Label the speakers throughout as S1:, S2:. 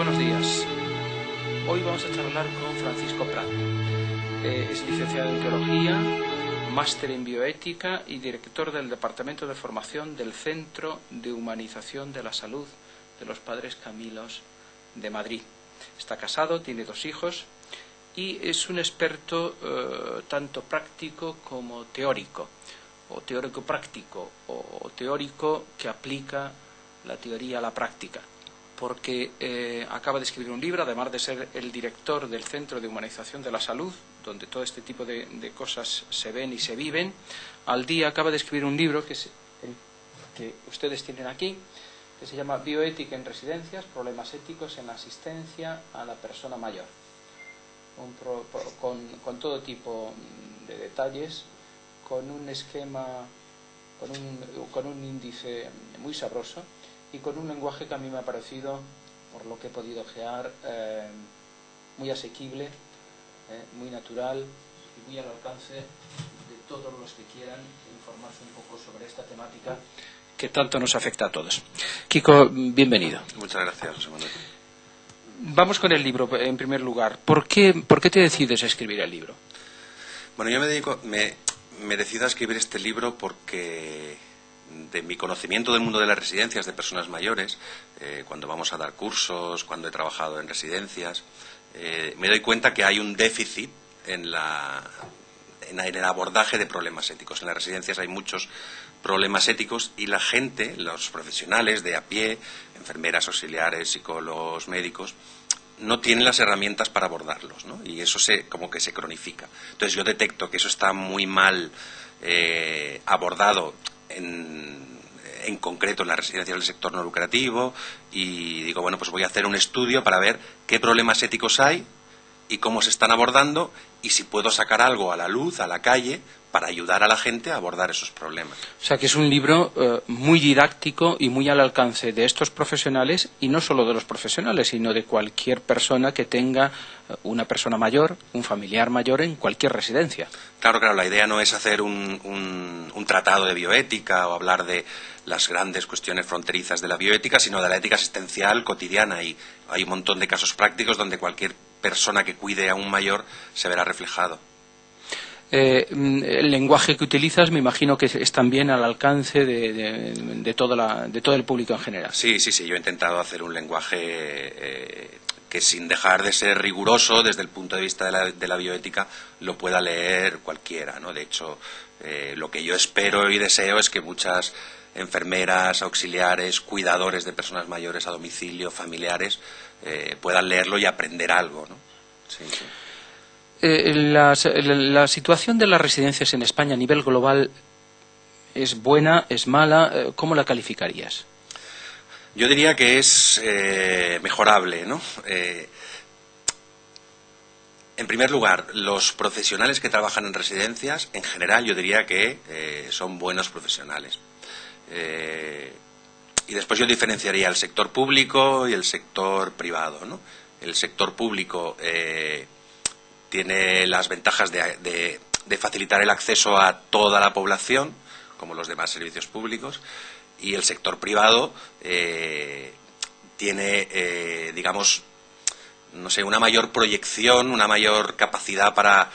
S1: Buenos días. Hoy vamos a charlar con Francisco Prat. Es licenciado en Teología, máster en Bioética y director del Departamento de Formación del Centro de Humanización de la Salud de los Padres Camilos de Madrid. Está casado, tiene 2 hijos y es un experto tanto práctico como teórico, o teórico práctico, o teórico que aplica la teoría a la práctica, porque acaba de escribir un libro, además de ser el director del Centro de Humanización de la Salud, donde todo este tipo de cosas se ven y se viven. Al día acaba de escribir un libro que es el que ustedes tienen aquí, que se llama Bioética en Residencias, Problemas Éticos en la Asistencia a la Persona Mayor, con todo tipo de detalles, con un esquema, con un índice muy sabroso y con un lenguaje que a mí me ha parecido, por lo que he podido ojear, muy asequible, muy natural y muy al alcance de todos los que quieran informarse un poco sobre esta temática que tanto nos afecta a todos. Kiko, bienvenido.
S2: Muchas gracias, José Manuel.
S1: Vamos con el libro, en primer lugar. ¿Por qué te decides a escribir el libro?
S2: Bueno, yo me decido a escribir este libro porque de mi conocimiento del mundo de las residencias de personas mayores, cuando vamos a dar cursos, cuando he trabajado en residencias, me doy cuenta que hay un déficit en el abordaje de problemas éticos. En las residencias hay muchos problemas éticos y la gente, los profesionales de a pie, enfermeras, auxiliares, psicólogos, médicos, no tienen las herramientas para abordarlos, ¿no? Y eso como que se cronifica. Entonces yo detecto que eso está muy mal abordado en concreto en las residencias del sector no lucrativo, y digo, bueno, pues voy a hacer un estudio para ver qué problemas éticos hay y cómo se están abordando y si puedo sacar algo a la luz, a la calle, para ayudar a la gente a abordar esos problemas.
S1: O sea que es un libro muy didáctico y muy al alcance de estos profesionales, y no solo de los profesionales, sino de cualquier persona que tenga una persona mayor, un familiar mayor en cualquier residencia.
S2: Claro, la idea no es hacer un tratado de bioética o hablar de las grandes cuestiones fronterizas de la bioética, sino de la ética asistencial cotidiana, y hay un montón de casos prácticos donde cualquier persona que cuide a un mayor se verá reflejado.
S1: El lenguaje que utilizas me imagino que es también al alcance de todo el público en general.
S2: Sí, yo he intentado hacer un lenguaje que, sin dejar de ser riguroso desde el punto de vista de la bioética, lo pueda leer cualquiera, ¿no? De hecho, lo que yo espero y deseo es que muchas enfermeras, auxiliares, cuidadores de personas mayores a domicilio, familiares, puedan leerlo y aprender algo, ¿no? Sí.
S1: La situación de las residencias en España a nivel global es buena, es mala. ¿Cómo la calificarías?
S2: Yo diría que es mejorable, ¿no? En primer lugar, los profesionales que trabajan en residencias, en general, yo diría que son buenos profesionales. Y después yo diferenciaría el sector público y el sector privado, ¿no? El sector público tiene las ventajas de facilitar el acceso a toda la población, como los demás servicios públicos, y el sector privado tiene, digamos, no sé, una mayor proyección, una mayor capacidad para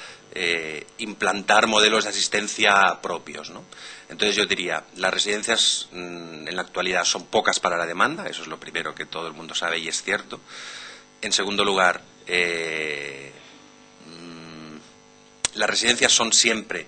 S2: implantar modelos de asistencia propios, ¿no? Entonces yo diría, las residencias en la actualidad son pocas para la demanda, eso es lo primero que todo el mundo sabe y es cierto. En segundo lugar, las residencias son siempre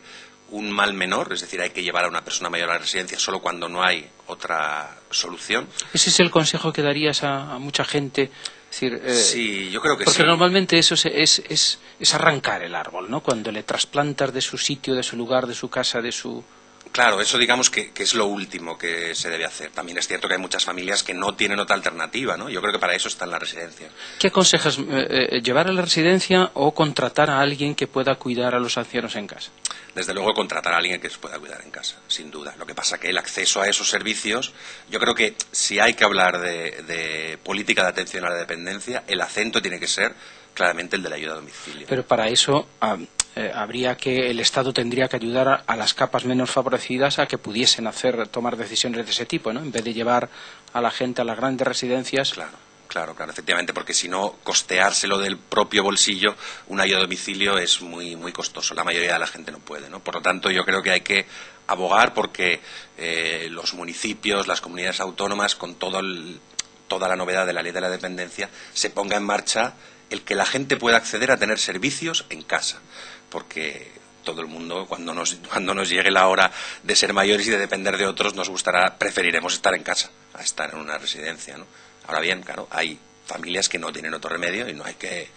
S2: un mal menor, es decir, hay que llevar a una persona mayor a la residencia solo cuando no hay otra solución.
S1: ¿Ese es el consejo que darías a mucha gente? Es decir,
S2: sí, yo creo que
S1: porque
S2: sí.
S1: Normalmente eso es arrancar el árbol, ¿no? Cuando le trasplantas de su sitio, de su lugar, de su casa, de su...
S2: Claro, eso digamos que es lo último que se debe hacer. También es cierto que hay muchas familias que no tienen otra alternativa, ¿no? Yo creo que para eso están las residencias.
S1: ¿Qué aconsejas? ¿Llevar a la residencia o contratar a alguien que pueda cuidar a los ancianos en casa?
S2: Desde luego contratar a alguien que les pueda cuidar en casa, sin duda. Lo que pasa que el acceso a esos servicios, yo creo que si hay que hablar de política de atención a la dependencia, el acento tiene que ser claramente el de la ayuda a domicilio.
S1: Pero para eso el Estado tendría que ayudar a las capas menos favorecidas a que pudiesen tomar decisiones de ese tipo, ¿no? En vez de llevar a la gente a las grandes residencias.
S2: Claro. Claro, claro, efectivamente, porque si no, costeárselo del propio bolsillo, una ayuda a domicilio es muy, muy costoso. La mayoría de la gente no puede, ¿no? Por lo tanto, yo creo que hay que abogar porque los municipios, las comunidades autónomas, con toda la novedad de la ley de la dependencia, se ponga en marcha el que la gente pueda acceder a tener servicios en casa, porque todo el mundo, cuando nos llegue la hora de ser mayores y de depender de otros, preferiremos estar en casa a estar en una residencia, ¿no? Ahora bien, claro, hay familias que no tienen otro remedio y no hay que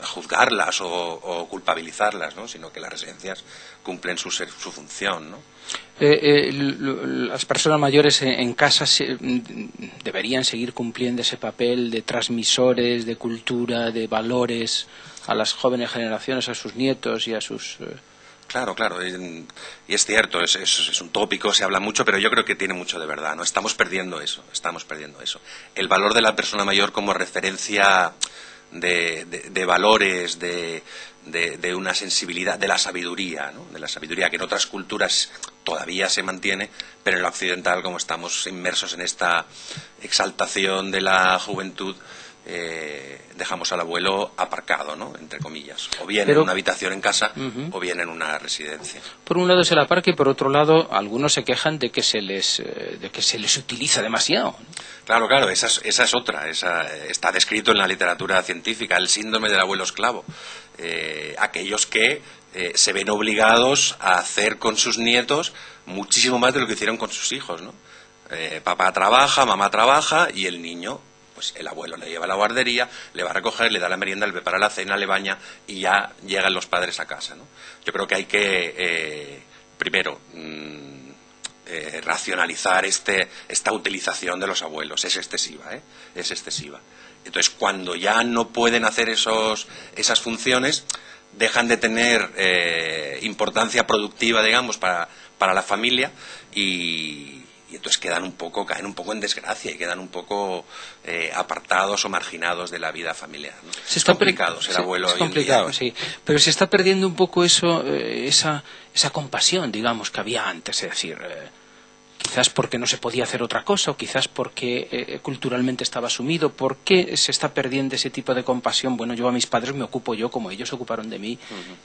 S2: juzgarlas o culpabilizarlas, ¿no? Sino que las residencias cumplen su función, ¿no?
S1: Las personas mayores en casa deberían seguir cumpliendo ese papel de transmisores de cultura, de valores a las jóvenes generaciones, a sus nietos y a sus...
S2: Claro, claro, y es cierto, es un tópico, se habla mucho, pero yo creo que tiene mucho de verdad, ¿no? Estamos perdiendo eso. El valor de la persona mayor como referencia de valores, de una sensibilidad, de la sabiduría, ¿no? De la sabiduría que en otras culturas todavía se mantiene, pero en la occidental, como estamos inmersos en esta exaltación de la juventud, dejamos al abuelo aparcado, ¿no? Entre comillas, o bien en una habitación en casa, o bien en una residencia.
S1: Por un lado se la aparca y por otro lado algunos se quejan de que se les utiliza demasiado, ¿no?
S2: Claro, claro, esa es otra, está descrito en la literatura científica, el síndrome del abuelo esclavo. Aquellos que se ven obligados a hacer con sus nietos muchísimo más de lo que hicieron con sus hijos, ¿no? Papá trabaja, mamá trabaja y el niño, pues el abuelo le lleva a la guardería, le va a recoger, le da la merienda, le prepara la cena, le baña y ya llegan los padres a casa, ¿no? Yo creo que hay que, primero, racionalizar esta utilización de los abuelos. Es excesiva, ¿eh? Es excesiva. Entonces, cuando ya no pueden hacer esas funciones, dejan de tener importancia productiva, digamos, para la familia y entonces caen un poco en desgracia y quedan un poco apartados o marginados de la vida familiar, ¿no? Es complicado ser abuelo hoy en día. Es complicado,
S1: sí. Pero se está perdiendo un poco esa compasión, digamos, que había antes. Es decir, quizás porque no se podía hacer otra cosa o quizás porque culturalmente estaba asumido. ¿Por qué se está perdiendo ese tipo de compasión? Bueno, yo a mis padres me ocupo yo como ellos se ocuparon de mí.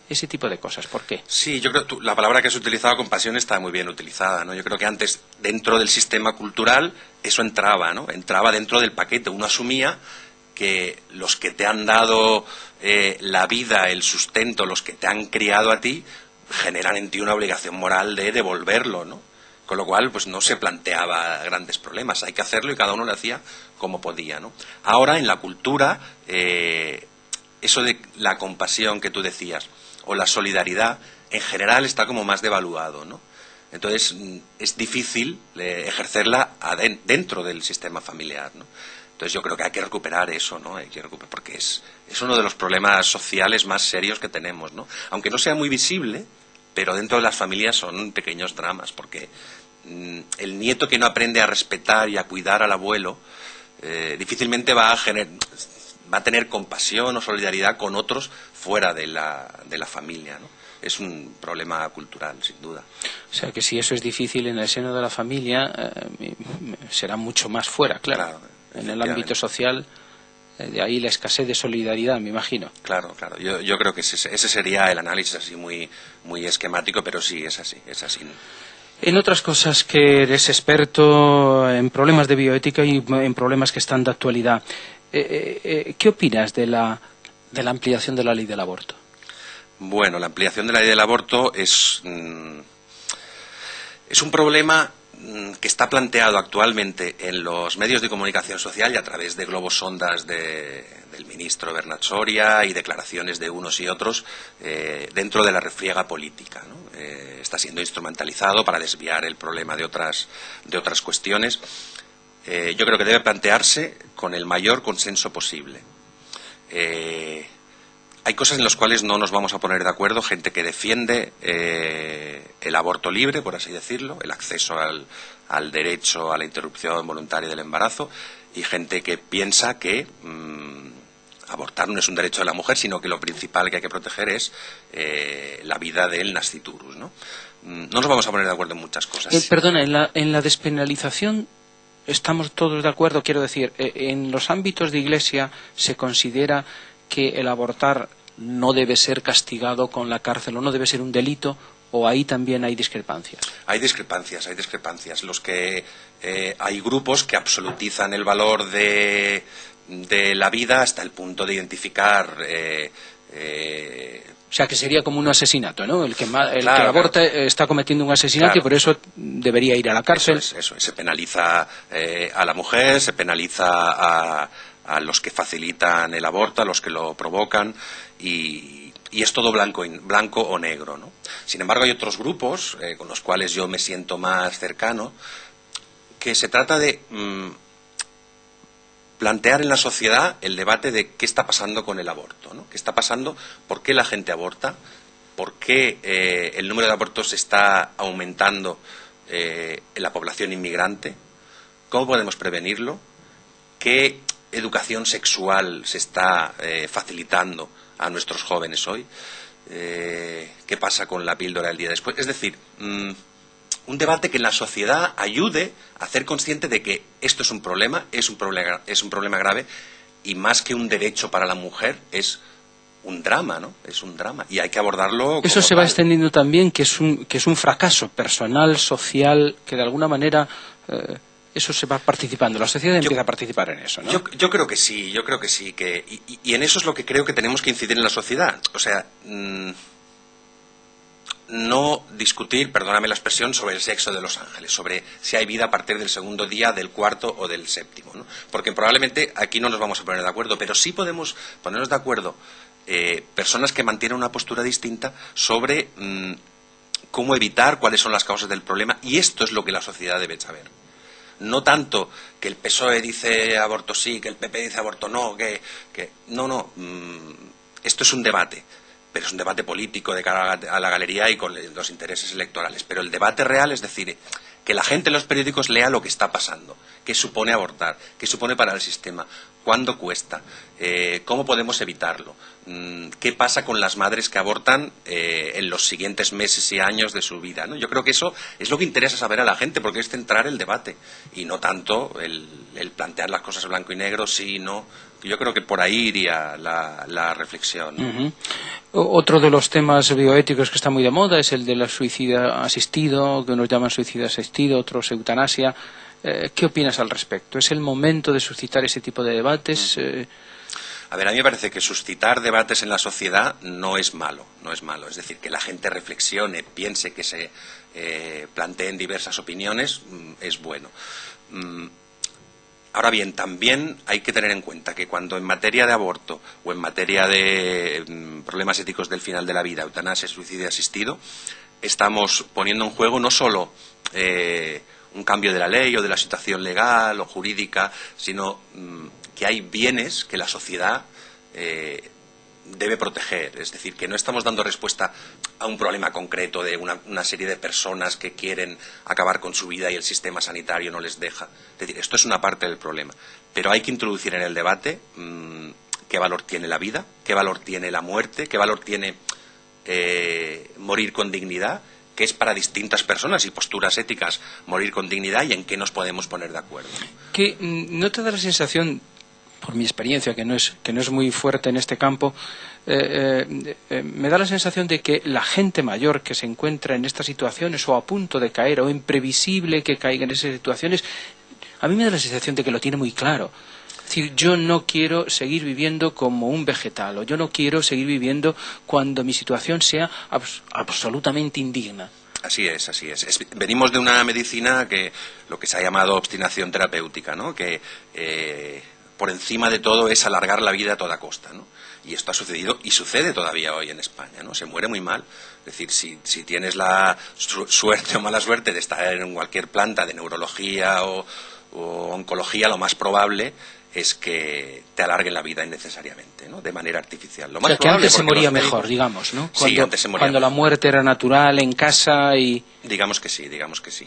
S1: Ese tipo de cosas, ¿por qué?
S2: Sí, yo creo que la palabra que has utilizado, compasión, está muy bien utilizada, ¿no? Yo creo que antes, dentro del sistema cultural, eso entraba, ¿no? Entraba dentro del paquete. Uno asumía que los que te han dado la vida, el sustento, los que te han criado a ti, generan en ti una obligación moral de devolverlo, ¿no? Con lo cual, pues no se planteaba grandes problemas. Hay que hacerlo y cada uno lo hacía como podía, ¿no? Ahora, en la cultura, eso de la compasión que tú decías, o la solidaridad, en general está como más devaluado, ¿no? Entonces, es difícil ejercerla dentro del sistema familiar, ¿no? Entonces, yo creo que hay que recuperar eso, ¿no? Porque es uno de los problemas sociales más serios que tenemos, ¿no? Aunque no sea muy visible, pero dentro de las familias son pequeños dramas, porque el nieto que no aprende a respetar y a cuidar al abuelo difícilmente va a tener compasión o solidaridad con otros fuera de la familia, ¿no? Es un problema cultural, sin duda.
S1: O sea, que si eso es difícil en el seno de la familia, será mucho más fuera, claro. En el ámbito social, de ahí la escasez de solidaridad, me imagino.
S2: Claro, claro. Yo creo que ese sería el análisis así muy, muy esquemático, pero sí, es así.
S1: En otras cosas que eres experto en problemas de bioética y en problemas que están de actualidad, ¿qué opinas de la ampliación de la ley del aborto?
S2: Bueno, la ampliación de la ley del aborto es un problema que está planteado actualmente en los medios de comunicación social y a través de globos sondas del ministro Bernat Soria y declaraciones de unos y otros dentro de la refriega política, ¿no? Está siendo instrumentalizado para desviar el problema de otras cuestiones. Yo creo que debe plantearse con el mayor consenso posible. Hay cosas en las cuales no nos vamos a poner de acuerdo, gente que defiende el aborto libre, por así decirlo, el acceso al derecho a la interrupción voluntaria del embarazo, y gente que piensa que abortar no es un derecho de la mujer, sino que lo principal que hay que proteger es la vida del nasciturus, ¿no? No nos vamos a poner de acuerdo en muchas cosas.
S1: Perdona, en la despenalización estamos todos de acuerdo, quiero decir, en los ámbitos de Iglesia se considera que el abortar no debe ser castigado con la cárcel o no debe ser un delito, o ahí también hay discrepancias.
S2: Hay discrepancias. Hay grupos que absolutizan el valor de la vida hasta el punto de identificar
S1: o sea, que sería como un asesinato, ¿no? El que aborta está cometiendo un asesinato, y por eso debería ir a la cárcel.
S2: Eso es. Se penaliza a la mujer, se penaliza a los que facilitan el aborto, a los que lo provocan, y es todo blanco o negro, ¿no? Sin embargo, hay otros grupos con los cuales yo me siento más cercano, que se trata de plantear en la sociedad el debate de qué está pasando con el aborto, ¿no? ¿Qué está pasando? ¿Por qué la gente aborta? ¿Por qué el número de abortos está aumentando en la población inmigrante? ¿Cómo podemos prevenirlo? ¿Qué educación sexual se está facilitando a nuestros jóvenes hoy? ¿Qué pasa con la píldora el día después? Es decir, un debate que en la sociedad ayude a hacer consciente de que esto es un problema grave, y más que un derecho para la mujer es un drama, ¿no? Es un drama y hay que abordarlo.
S1: Eso se va extendiendo también, que es un fracaso personal, social, que de alguna manera eso se va participando. La sociedad empieza a participar en eso, ¿no?
S2: Yo creo que sí, y en eso es lo que creo que tenemos que incidir en la sociedad. O sea, no discutir, perdóname la expresión, sobre el sexo de los ángeles, sobre si hay vida a partir del segundo día, del cuarto o del séptimo, ¿no? Porque probablemente aquí no nos vamos a poner de acuerdo, pero sí podemos ponernos de acuerdo personas que mantienen una postura distinta sobre cómo evitar, cuáles son las causas del problema, y esto es lo que la sociedad debe saber. No tanto que el PSOE dice aborto sí, que el PP dice aborto no, no. Esto es un debate, pero es un debate político de cara a la galería y con los intereses electorales. Pero el debate real es decir, que la gente en los periódicos lea lo que está pasando, qué supone abortar, qué supone para el sistema, cuándo cuesta, cómo podemos evitarlo, qué pasa con las madres que abortan en los siguientes meses y años de su vida, ¿no? Yo creo que eso es lo que interesa saber a la gente, porque es centrar el debate y no tanto el plantear las cosas blanco y negro, sí, no. Yo creo que por ahí iría la reflexión, ¿no?
S1: Otro de los temas bioéticos que está muy de moda es el del suicidio asistido, que unos llaman suicidio asistido, otros eutanasia. ¿Qué opinas al respecto? ¿Es el momento de suscitar ese tipo de debates?
S2: A ver, a mí me parece que suscitar debates en la sociedad no es malo. Es decir, que la gente reflexione, piense, que se planteen diversas opiniones, es bueno. Ahora bien, también hay que tener en cuenta que cuando en materia de aborto o en materia de problemas éticos del final de la vida, eutanasia, suicidio asistido, estamos poniendo en juego no solo un cambio de la ley o de la situación legal o jurídica, sino que hay bienes que la sociedad debe proteger. Es decir, que no estamos dando respuesta a un problema concreto de una serie de personas que quieren acabar con su vida y el sistema sanitario no les deja. Es decir, esto es una parte del problema. Pero hay que introducir en el debate qué valor tiene la vida, qué valor tiene la muerte, qué valor tiene morir con dignidad, que es para distintas personas y posturas éticas morir con dignidad, y en qué nos podemos poner de acuerdo.
S1: ¿Que no te da la sensación, por mi experiencia, que no es muy fuerte en este campo, me da la sensación de que la gente mayor que se encuentra en estas situaciones o a punto de caer o imprevisible que caiga en esas situaciones, a mí me da la sensación de que lo tiene muy claro? Es decir, yo no quiero seguir viviendo como un vegetal, o yo no quiero seguir viviendo cuando mi situación sea absolutamente indigna.
S2: Así es. Venimos de una medicina que lo que se ha llamado obstinación terapéutica, ¿no? Que por encima de todo es alargar la vida a toda costa, ¿no? Y esto ha sucedido y sucede todavía hoy en España, ¿no? Se muere muy mal. Es decir, si tienes la suerte o mala suerte de estar en cualquier planta de neurología o oncología, lo más probable es que te alarguen la vida innecesariamente, ¿no? De manera artificial. Lo más
S1: o sea, que antes se moría mejor, digamos, ¿no?
S2: Sí, antes se moría
S1: cuando
S2: mejor.
S1: La muerte era natural, en casa y...
S2: Digamos que sí.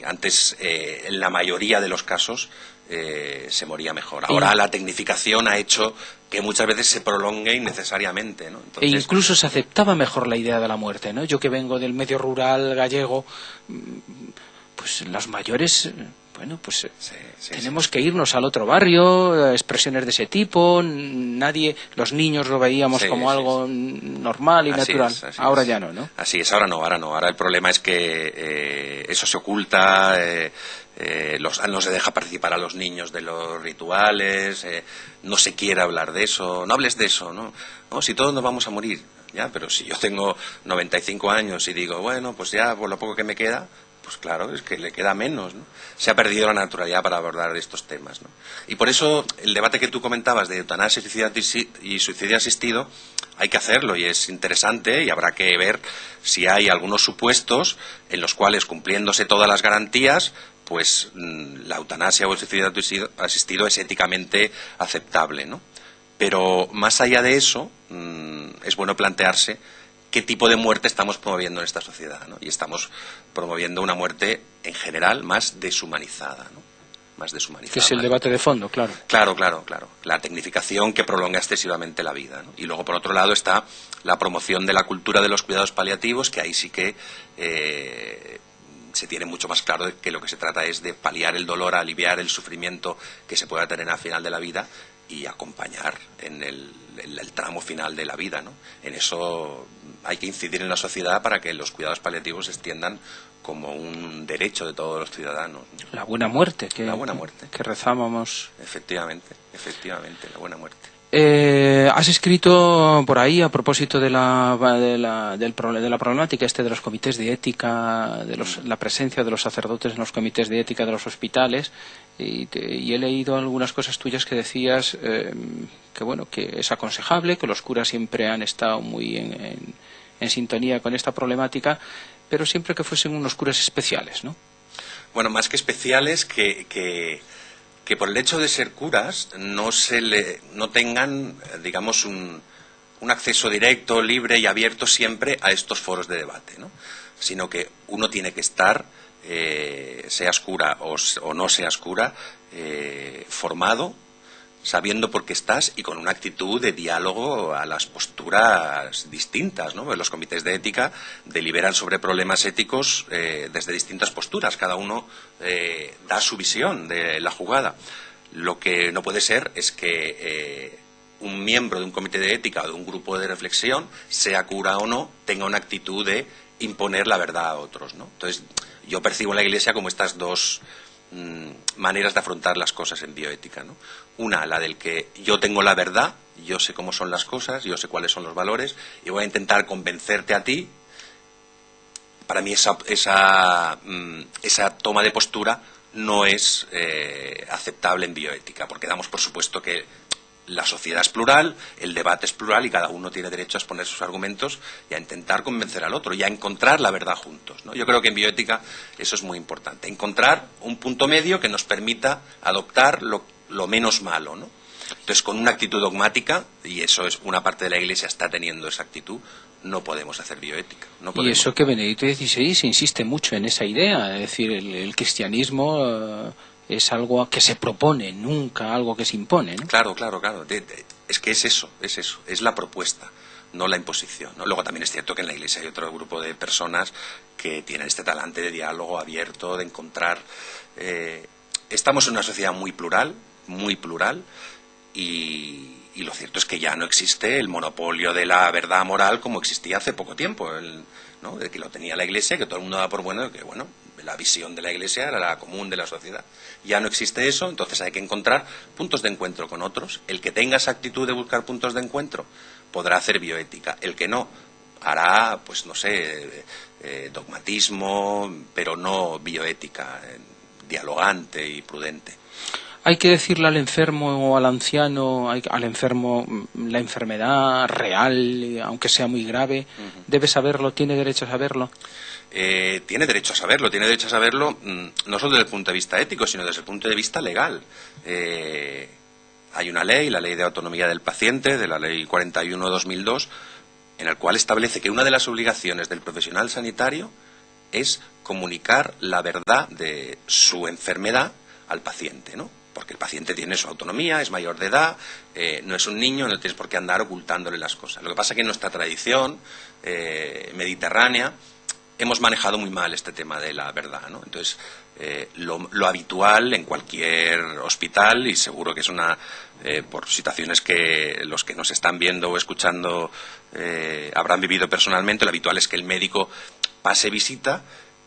S2: Antes, en la mayoría de los casos, se moría mejor. Ahora la tecnificación ha hecho que muchas veces se prolongue innecesariamente, ¿no? Entonces,
S1: e incluso se aceptaba mejor la idea de la muerte, ¿no? Yo que vengo del medio rural gallego, pues los mayores bueno, pues
S2: Sí,
S1: tenemos que irnos al otro barrio, expresiones de ese tipo, los niños lo veíamos como algo normal y natural. Ahora ya no.
S2: Así es, ahora no. Ahora el problema es que eso se oculta, no se deja participar a los niños de los rituales, no se quiere hablar de eso, no hables de eso, ¿no? No, si todos nos vamos a morir, ya, pero si yo tengo 95 años y digo, bueno, pues ya por lo poco que me queda, pues claro, es que le queda menos, ¿no? Se ha perdido la naturalidad para abordar estos temas, ¿no? Y por eso el debate que tú comentabas de eutanasia y suicidio asistido hay que hacerlo y es interesante y habrá que ver si hay algunos supuestos en los cuales, cumpliéndose todas las garantías, pues la eutanasia o el suicidio asistido es éticamente aceptable, ¿no? Pero más allá de eso, es bueno plantearse qué tipo de muerte estamos promoviendo en esta sociedad, ¿no? Y estamos promoviendo una muerte, en general, más deshumanizada, ¿no? Más deshumanizada.
S1: Que es el debate de fondo, claro.
S2: Claro. La tecnificación que prolonga excesivamente la vida, ¿no? Y luego, por otro lado, está la promoción de la cultura de los cuidados paliativos, que ahí sí que se tiene mucho más claro que lo que se trata es de paliar el dolor, aliviar el sufrimiento que se pueda tener al final de la vida y acompañar en el tramo final de la vida, ¿no? En eso hay que incidir en la sociedad para que los cuidados paliativos se extiendan como un derecho de todos los ciudadanos, ¿no?
S1: La buena muerte,
S2: la buena muerte
S1: que rezábamos.
S2: Efectivamente, la buena muerte.
S1: Has escrito por ahí a propósito de la problemática de los comités de ética, la presencia de los sacerdotes en los comités de ética de los hospitales, y he leído algunas cosas tuyas que decías que es aconsejable, que los curas siempre han estado muy en sintonía con esta problemática, pero siempre que fuesen unos curas especiales, ¿no?
S2: Bueno, más que especiales, que por el hecho de ser curas no tengan, digamos, un acceso directo, libre y abierto siempre a estos foros de debate, ¿no? Sino que uno tiene que estar, seas cura o no seas cura, formado, sabiendo por qué estás y con una actitud de diálogo a las posturas distintas, ¿no? Los comités de ética deliberan sobre problemas éticos desde distintas posturas, cada uno da su visión de la jugada. Lo que no puede ser es que un miembro de un comité de ética o de un grupo de reflexión, sea cura o no, tenga una actitud de imponer la verdad a otros, ¿no? Entonces, yo percibo en la Iglesia como estas dos maneras de afrontar las cosas en bioética, ¿no? Una, la del que yo tengo la verdad, yo sé cómo son las cosas, yo sé cuáles son los valores y voy a intentar convencerte a ti. Para mí esa toma de postura no es aceptable en bioética, porque damos por supuesto que la sociedad es plural, el debate es plural y cada uno tiene derecho a exponer sus argumentos y a intentar convencer al otro y a encontrar la verdad juntos, ¿no? Yo creo que en bioética eso es muy importante, encontrar un punto medio que nos permita adoptar lo menos malo, ¿no? Entonces, con una actitud dogmática, y eso es una parte de la Iglesia está teniendo esa actitud, no podemos hacer bioética. No podemos.
S1: Y eso que Benedicto XVI insiste mucho en esa idea, es decir, el cristianismo es algo que se propone, nunca algo que se impone, ¿no?
S2: Claro. Es que es eso, es la propuesta, no la imposición, ¿no? Luego también es cierto que en la Iglesia hay otro grupo de personas que tienen este talante de diálogo abierto, de encontrar. Estamos en una sociedad muy plural, y lo cierto es que ya no existe el monopolio de la verdad moral como existía hace poco tiempo, ¿no? De que lo tenía la Iglesia, que todo el mundo daba por bueno, que bueno, la visión de la Iglesia era la común de la sociedad. Ya no existe eso, entonces hay que encontrar puntos de encuentro con otros. El que tenga esa actitud de buscar puntos de encuentro podrá hacer bioética. El que no, hará, pues no sé, dogmatismo, pero no bioética, dialogante y prudente.
S1: Hay que decirle al enfermo o al anciano, al enfermo, la enfermedad real, aunque sea muy grave, debe saberlo, tiene derecho a saberlo.
S2: Tiene derecho a saberlo, no solo desde el punto de vista ético, sino desde el punto de vista legal. Hay una ley, la Ley de Autonomía del Paciente, de la Ley 41/2002, en el cual establece que una de las obligaciones del profesional sanitario es comunicar la verdad de su enfermedad al paciente, ¿no? Porque el paciente tiene su autonomía, es mayor de edad, no es un niño, no tienes por qué andar ocultándole las cosas. Lo que pasa es que en nuestra tradición mediterránea hemos manejado muy mal este tema de la verdad, ¿no? Entonces, lo habitual en cualquier hospital, y seguro que es por situaciones que los que nos están viendo o escuchando habrán vivido personalmente, lo habitual es que el médico pase visita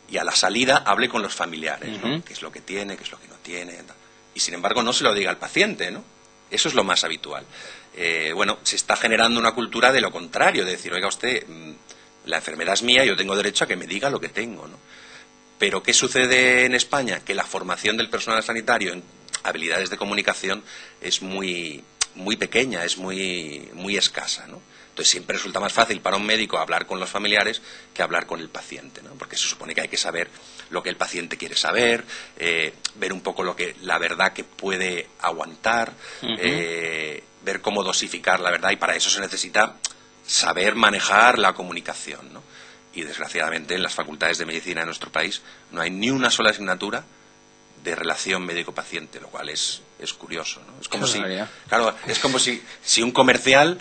S2: y a la salida hable con los familiares, ¿no? ¿Qué es lo que tiene, qué es lo que no tiene? Y sin embargo no se lo diga al paciente, ¿no? Eso es lo más habitual. Se está generando una cultura de lo contrario, de decir, oiga usted, la enfermedad es mía, yo tengo derecho a que me diga lo que tengo, ¿no? Pero ¿qué sucede en España? Que la formación del personal sanitario en habilidades de comunicación es muy pequeña, es muy escasa, ¿no? Entonces siempre resulta más fácil para un médico hablar con los familiares que hablar con el paciente, ¿no? Porque se supone que hay que saber lo que el paciente quiere saber, ver un poco la verdad que puede aguantar, ver cómo dosificar la verdad, y para eso se necesita saber manejar la comunicación, ¿no? Y desgraciadamente en las facultades de medicina de nuestro país no hay ni una sola asignatura de relación médico-paciente, lo cual es curioso, ¿no? Es como si un comercial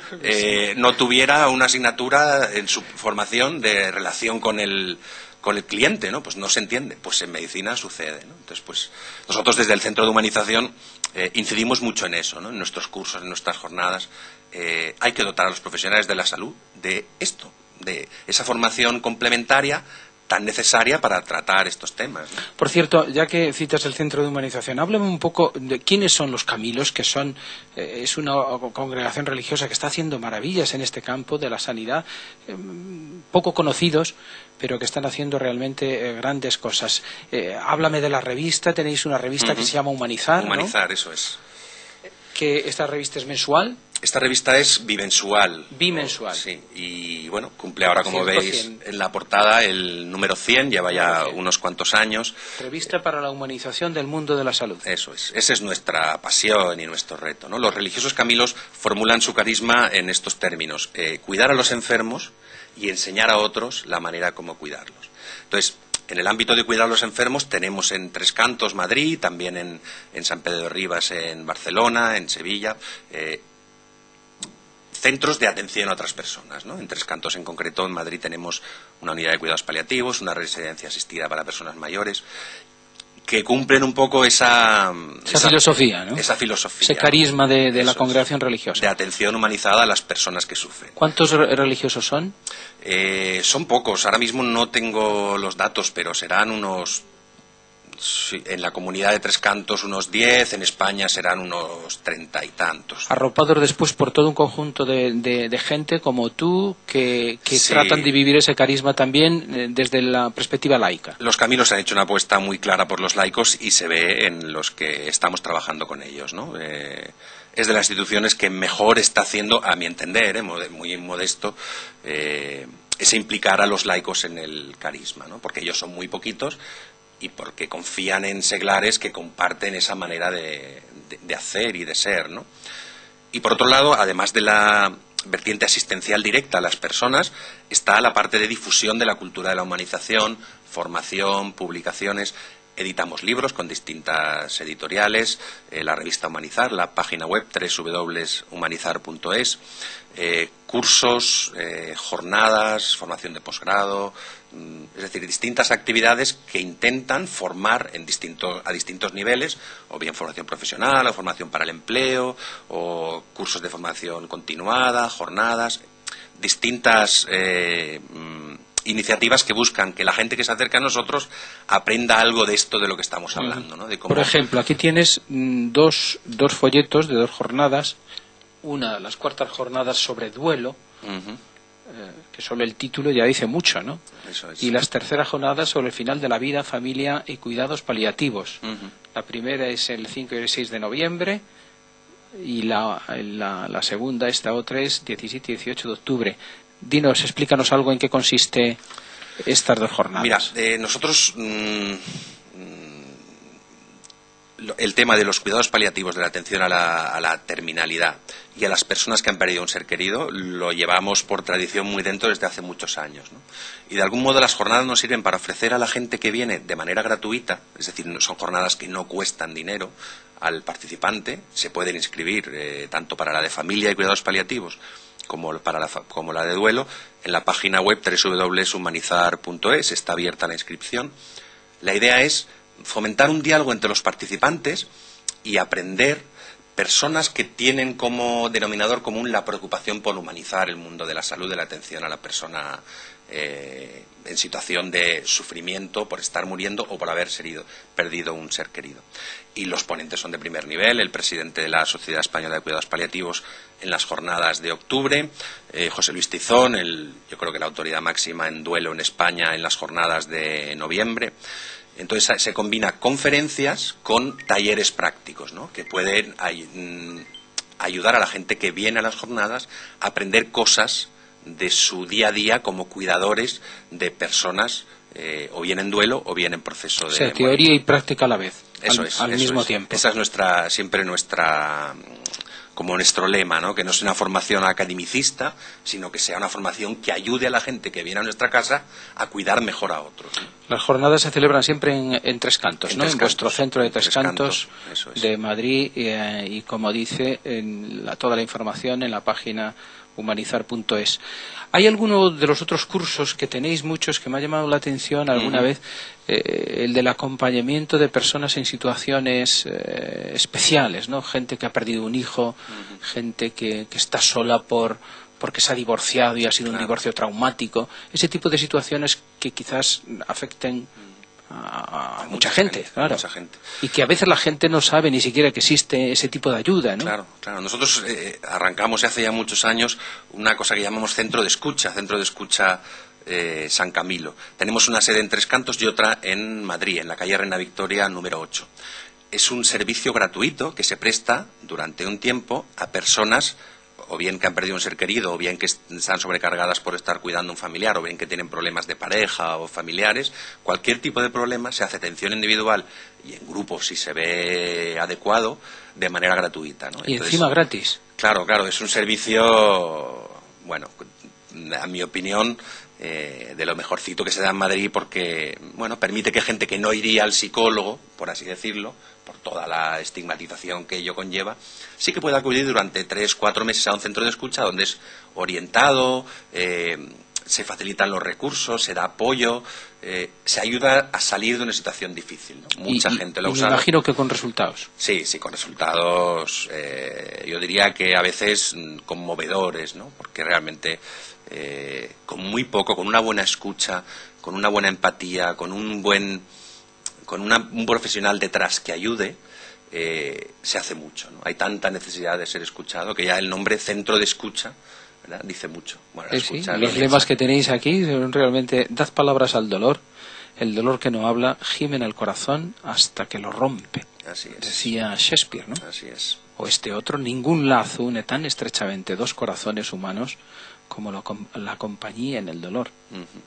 S2: no tuviera una asignatura en su formación de relación con el cliente, ¿no? Pues no se entiende. Pues en medicina sucede, ¿no? Entonces, pues nosotros desde el Centro de Humanización incidimos mucho en eso, ¿no? En nuestros cursos, en nuestras jornadas. Hay que dotar a los profesionales de la salud de esto, de esa formación complementaria tan necesaria para tratar estos temas, ¿no?
S1: Por cierto, ya que citas el Centro de Humanización, háblame un poco de quiénes son los Camilos, que es una congregación religiosa que está haciendo maravillas en este campo de la sanidad, poco conocidos, pero que están haciendo realmente grandes cosas. Háblame de la revista, tenéis una revista que se llama Humanizar, ¿no?
S2: Humanizar, eso es.
S1: ¿Que esta revista es mensual?
S2: Esta revista es bimensual.
S1: Bimensual.
S2: Sí, y bueno, cumple ahora, como veis en la portada, el número 100, lleva ya unos cuantos años.
S1: Revista para la humanización del mundo de la salud.
S2: Eso es, esa es nuestra pasión y nuestro reto, ¿no? Los religiosos Camilos formulan su carisma en estos términos: cuidar a los enfermos y enseñar a otros la manera como cuidarlos. Entonces, en el ámbito de cuidar a los enfermos tenemos en Tres Cantos, Madrid, también en San Pedro de Ribas, en Barcelona, en Sevilla, centros de atención a otras personas, ¿no? En Tres Cantos en concreto, en Madrid, tenemos una unidad de cuidados paliativos, una residencia asistida para personas mayores, que cumplen un poco esa
S1: filosofía, ¿no?
S2: Esa filosofía.
S1: Ese carisma de la congregación religiosa.
S2: De atención humanizada a las personas que sufren.
S1: ¿Cuántos religiosos son?
S2: Son pocos. Ahora mismo no tengo los datos, pero serán unos... en la comunidad de Tres Cantos unos 10, en España serán unos 30 y tantos.
S1: Arropados después por todo un conjunto de gente como tú que tratan de vivir ese carisma también desde la perspectiva laica.
S2: Los Camilos han hecho una apuesta muy clara por los laicos y se ve en los que estamos trabajando con ellos, ¿no? Es de las instituciones que mejor está haciendo, a mi entender, muy modesto, ese implicar a los laicos en el carisma, ¿no? Porque ellos son muy poquitos y porque confían en seglares que comparten esa manera de hacer y de ser, ¿no? Y por otro lado, además de la vertiente asistencial directa a las personas, está la parte de difusión de la cultura de la humanización, formación, publicaciones. Editamos libros con distintas editoriales, la revista Humanizar, la página web www.humanizar.es, cursos, jornadas, formación de posgrado, es decir, distintas actividades que intentan formar a distintos niveles, o bien formación profesional, o formación para el empleo, o cursos de formación continuada, jornadas, distintas iniciativas que buscan que la gente que se acerca a nosotros aprenda algo de esto de lo que estamos hablando, ¿no? De cómo...
S1: Por ejemplo, aquí tienes dos folletos de 2 jornadas, una, las 4 jornadas sobre duelo, que solo el título ya dice mucho, ¿no?
S2: Eso es.
S1: Y las 3 jornadas sobre el final de la vida, familia y cuidados paliativos. La primera es el 5 y el 6 de noviembre y la segunda, esta otra, es 17 y 18 de octubre. Dinos, explícanos algo en qué consiste estas 2 jornadas.
S2: Mira, nosotros el tema de los cuidados paliativos, de la atención a la terminalidad y a las personas que han perdido un ser querido, lo llevamos por tradición muy dentro desde hace muchos años, ¿no? Y de algún modo las jornadas nos sirven para ofrecer a la gente que viene de manera gratuita, es decir, son jornadas que no cuestan dinero al participante, se pueden inscribir tanto para la de familia y cuidados paliativos como la de duelo, en la página web www.humanizar.es, está abierta la inscripción. La idea es fomentar un diálogo entre los participantes y aprender personas que tienen como denominador común la preocupación por humanizar el mundo de la salud, de la atención a la persona en situación de sufrimiento por estar muriendo o por haber perdido un ser querido. Y los ponentes son de primer nivel: el presidente de la Sociedad Española de Cuidados Paliativos en las jornadas de octubre, José Luis Tizón, yo creo que la autoridad máxima en duelo en España en las jornadas de noviembre. Entonces se combina conferencias con talleres prácticos, ¿no?, que pueden ayudar a la gente que viene a las jornadas a aprender cosas de su día a día como cuidadores de personas o bien en duelo o bien en proceso de...
S1: O sea, teoría y práctica a la vez, al
S2: eso
S1: mismo
S2: es.
S1: tiempo.
S2: Esa es siempre como nuestro lema, ¿no?, que no sea una formación academicista, sino que sea una formación que ayude a la gente que viene a nuestra casa a cuidar mejor a otros, ¿no?
S1: Las jornadas se celebran siempre en Tres Cantos, ¿no? En vuestro centro de Tres Cantos de Madrid, y como dice, toda la información en la página humanizar.es. ¿Hay alguno de los otros cursos, que tenéis muchos, que me ha llamado la atención alguna vez, el del acompañamiento de personas en situaciones especiales, ¿no? Gente que ha perdido un hijo, gente que está sola porque se ha divorciado y ha sido un divorcio traumático, ese tipo de situaciones que quizás afecten a mucha gente, claro.
S2: Mucha gente.
S1: Y que a veces la gente no sabe ni siquiera que existe ese tipo de ayuda, ¿no?
S2: Claro. Nosotros arrancamos hace ya muchos años una cosa que llamamos Centro de Escucha San Camilo. Tenemos una sede en Tres Cantos y otra en Madrid, en la calle Reina Victoria número 8. Es un servicio gratuito que se presta durante un tiempo a personas o bien que han perdido un ser querido, o bien que están sobrecargadas por estar cuidando a un familiar, o bien que tienen problemas de pareja o familiares. Cualquier tipo de problema se hace atención individual y en grupo, si se ve adecuado, de manera gratuita, ¿no?
S1: Y entonces, encima gratis.
S2: Claro, es un servicio, bueno, a mi opinión, de lo mejorcito que se da en Madrid, porque, bueno, permite que gente que no iría al psicólogo, por así decirlo, por toda la estigmatización que ello conlleva, sí que puede acudir durante 3-4 meses a un centro de escucha donde es orientado, se facilitan los recursos, se da apoyo, se ayuda a salir de una situación difícil, ¿no? Mucha gente lo usa.
S1: Me imagino que con resultados.
S2: Sí, con resultados, yo diría que a veces conmovedores, ¿no? Porque realmente con muy poco, con una buena escucha, con una buena empatía, con un profesional detrás que ayude, se hace mucho, ¿no? Hay tanta necesidad de ser escuchado que ya el nombre Centro de Escucha, ¿verdad?, dice mucho. Bueno,
S1: los lemas que tenéis aquí son realmente: dad palabras al dolor, el dolor que no habla gime en el corazón hasta que lo rompe.
S2: Así es.
S1: Decía Shakespeare, ¿no?
S2: Así es.
S1: O este otro: ningún lazo une tan estrechamente dos corazones humanos como la compañía en el dolor.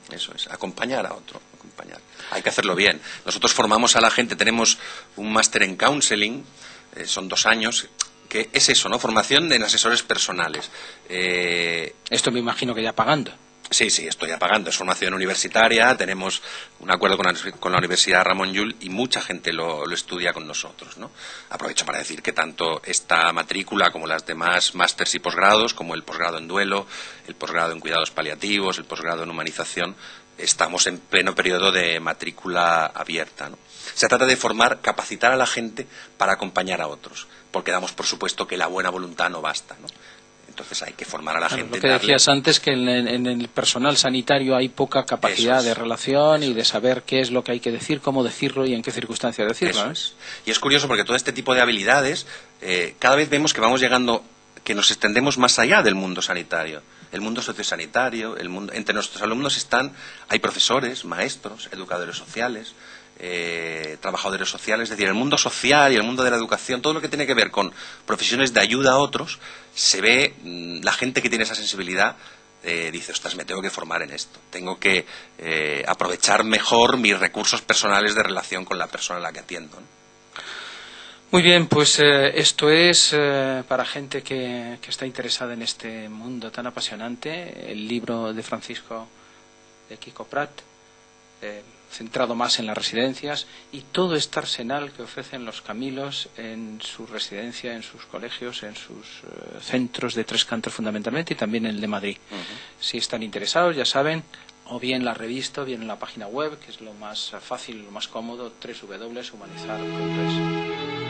S2: Eso es, acompañar a otro, acompañar. Hay que hacerlo bien. Nosotros formamos a la gente, tenemos un máster en counseling, son 2 años, que es eso, ¿no? Formación en asesores personales.
S1: Esto me imagino que ya pagando.
S2: Sí, estoy pagando. Es formación universitaria, tenemos un acuerdo con la Universidad Ramon Llull y mucha gente lo estudia con nosotros, ¿no? Aprovecho para decir que tanto esta matrícula como las demás másters y posgrados, como el posgrado en duelo, el posgrado en cuidados paliativos, el posgrado en humanización, estamos en pleno periodo de matrícula abierta, ¿no? Se trata de capacitar a la gente para acompañar a otros, porque damos por supuesto que la buena voluntad no basta, ¿no? Entonces hay que formar a la gente.
S1: Lo que decías antes, que en el personal sanitario hay poca capacidad de relación y de saber qué es lo que hay que decir, cómo decirlo y en qué circunstancias decirlo.
S2: Eso es. Y es curioso porque todo este tipo de habilidades, cada vez vemos que vamos llegando, que nos extendemos más allá del mundo sanitario. El mundo sociosanitario, entre nuestros alumnos hay profesores, maestros, educadores sociales, trabajadores sociales, es decir, el mundo social y el mundo de la educación, todo lo que tiene que ver con profesiones de ayuda a otros, se ve la gente que tiene esa sensibilidad, dice: ostras, me tengo que formar en esto, tengo que aprovechar mejor mis recursos personales de relación con la persona a la que atiendo, ¿no?
S1: Muy bien, pues esto es para gente que está interesada en este mundo tan apasionante, el libro de Francisco de Quico Prat, centrado más en las residencias, y todo este arsenal que ofrecen los Camilos en su residencia, en sus colegios, en sus centros de Tres Cantos fundamentalmente, y también en el de Madrid. Si están interesados, ya saben, o bien la revista o bien en la página web, que es lo más fácil, lo más cómodo, www.humanizar.es.